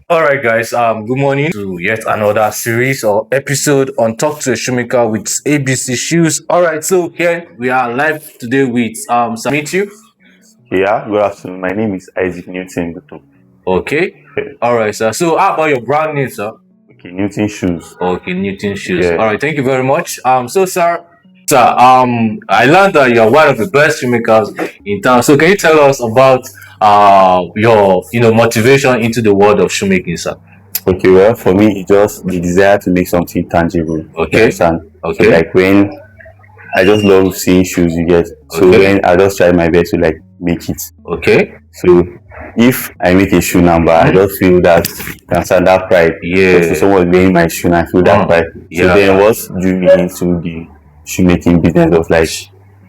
All right, guys. Good morning to yet another series or episode on Talk to a Shoemaker with ABC Shoes. All right, so here we are live today with Meet you. Yeah, good afternoon. My name is Isaac Newton. Okay. All right, sir. So how about your brand name, sir? Okay, Newton Shoes. Okay, Newton Shoes. Yeah. All right, thank you very much. So sir, I learned that you're one of the best shoemakers in town. So can you tell us about your motivation into the world of shoemaking, sir? Okay, well, for me, it's just the desire to make something tangible. You Okay. understand? So, Okay. like when I just love seeing shoes, you get. So Okay. when I just try my best to like make it. Okay. So if I make a shoe number, I just feel that you understand that pride. Yeah. So someone wearing my shoe, and I feel that pride. So Yeah. then what drew me into the shoemaking business was like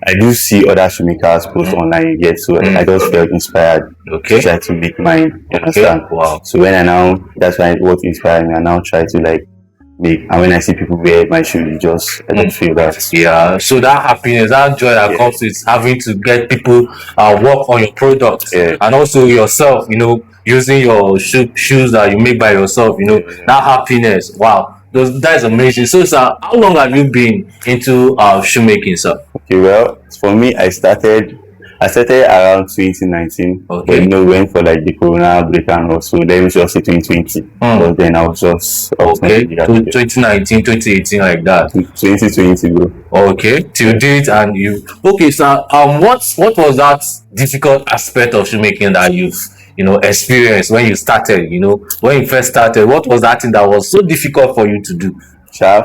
I do see other shoemakers post online, you get, so I just felt inspired Okay. to try to make mine. You understand? Wow. So when I now, that's why what inspired me. I now try to like make, and when I see people wear my shoes, I just feel that. Yeah, so that happiness, that joy that comes with having to get people work on your product, Yeah. and also yourself, using your shoes that you make by yourself, that happiness. Wow, that is amazing. So, sir, how long have you been into shoemaking, sir? Okay, well, for me, I started around 2019. Okay. But went for like the Corona break and also let me just say 2020. But then I was just Okay, not 2019, 2018, like that. 2020, bro. Okay, till date, and okay, sir. What was that difficult aspect of shoemaking that you've experienced when you started? When you first started, what was that thing that was so difficult for you to do?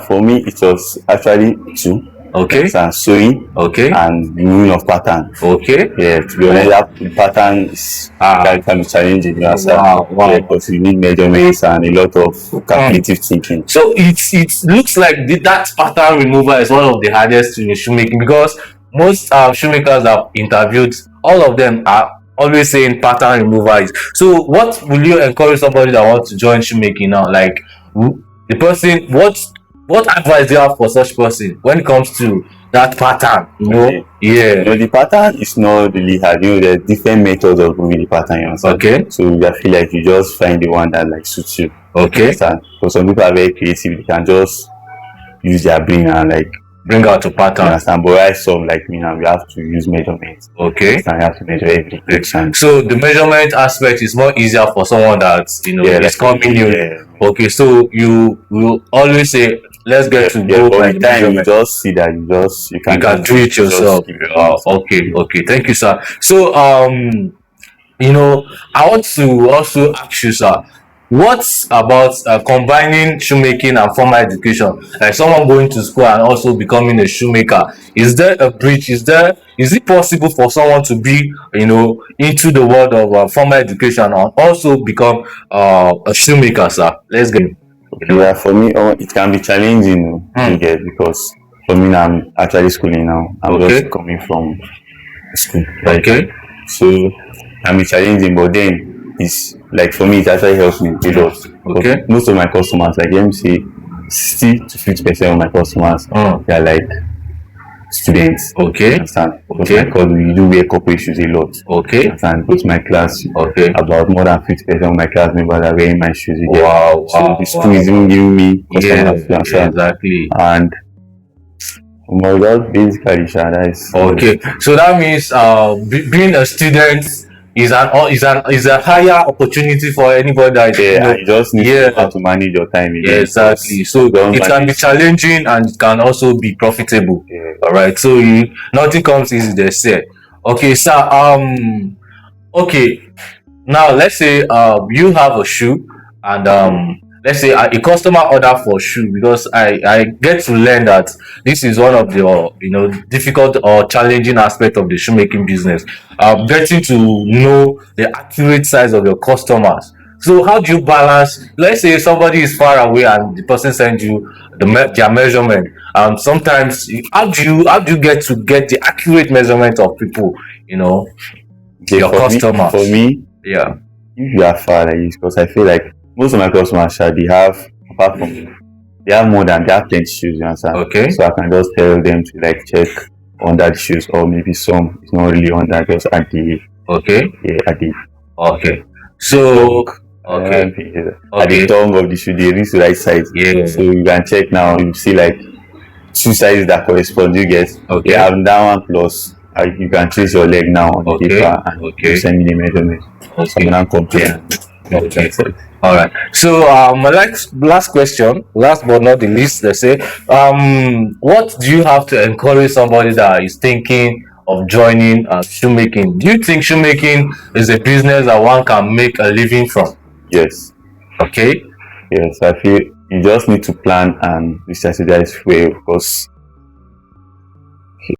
For me, it was actually two. Okay. And sewing. Okay. And moving of pattern. Okay. Yeah, to be honest, that pattern can be challenging. You understand? Wow. Yeah, because you need measurements and a lot of calculative thinking. So it looks like that pattern removal is one of the hardest in shoemaking, because most shoemakers I've interviewed, all of them are always saying pattern removal is. So what will you encourage somebody that wants to join shoemaking now? Like the person, what advice do you have for such person when it comes to that pattern? Okay. Yeah. The pattern is not really hard. There's different methods of moving the pattern. You understand? Okay. So I feel like you just find the one that like suits you. Okay. Understand? Because some people are very creative. They can just use their brain and like bring out a pattern. Understand? But I saw like me now, you have to use measurements. Okay. You have to measure everything. So the measurement aspect is more easier for someone that is coming new. Yeah. Okay, so you will always say, let's get to go by time you just see that you can do it yourself. Okay, thank you, sir. So I want to also ask you, sir, what about combining shoemaking and formal education? Like someone going to school and also becoming a shoemaker. Is there a bridge? Is it possible for someone to be, into the world of formal education and also become a shoemaker, sir? Let's get it. Yeah, for me, it can be challenging to get, because for me, I'm actually schooling now. I'm just coming from school. Okay. So it can be challenging, but then it's like for me, it actually helps me a lot. Okay. Most of my customers, like let me say, 60 to 50% of my customers, they are like students. Okay. Understand? Because we do wear corporate shoes a lot. Okay. And go to my class. Okay. About more than 50% of my class members are wearing my shoes. Wow. So the school is even giving me customers. Yeah, exactly. And basically, that is okay. So that means being a student is a higher opportunity for anybody that you just need to know how to manage your time. Exactly. So it can be challenging and it can also be profitable. All right. So nothing comes easy, they say. Okay, sir. Okay. Now let's say you have a shoe, and let's say a customer order for shoe, because I get to learn that this is one of the difficult or challenging aspect of the shoemaking business. Getting to know the accurate size of your customers. So how do you balance? Let's say somebody is far away and the person sends you their measurement. Sometimes how do you get the accurate measurement of people? Your customers. For me, yeah. If you are far like this, because I feel like most of my customers they have, apart from, they have plenty shoes, you understand? Okay. So I can just tell them to like check under the shoes, or maybe some it's not really under, just at the okay. Yeah, at the okay. So Okay. At the tongue of the shoe, they reach the right size. Yeah. So you can check now. You see like two sizes that correspond. You get. Okay. You have that one plus. You can trace your leg now on the paper and you send me the measurement. Okay. So I'm gonna compare. Okay. All right. So my last question, last but not the least, let's say, what do you have to encourage somebody that is thinking of joining shoemaking? Do you think shoemaking is a business that one can make a living from? Yes. Okay. Yes, I feel you just need to plan and strategize well, because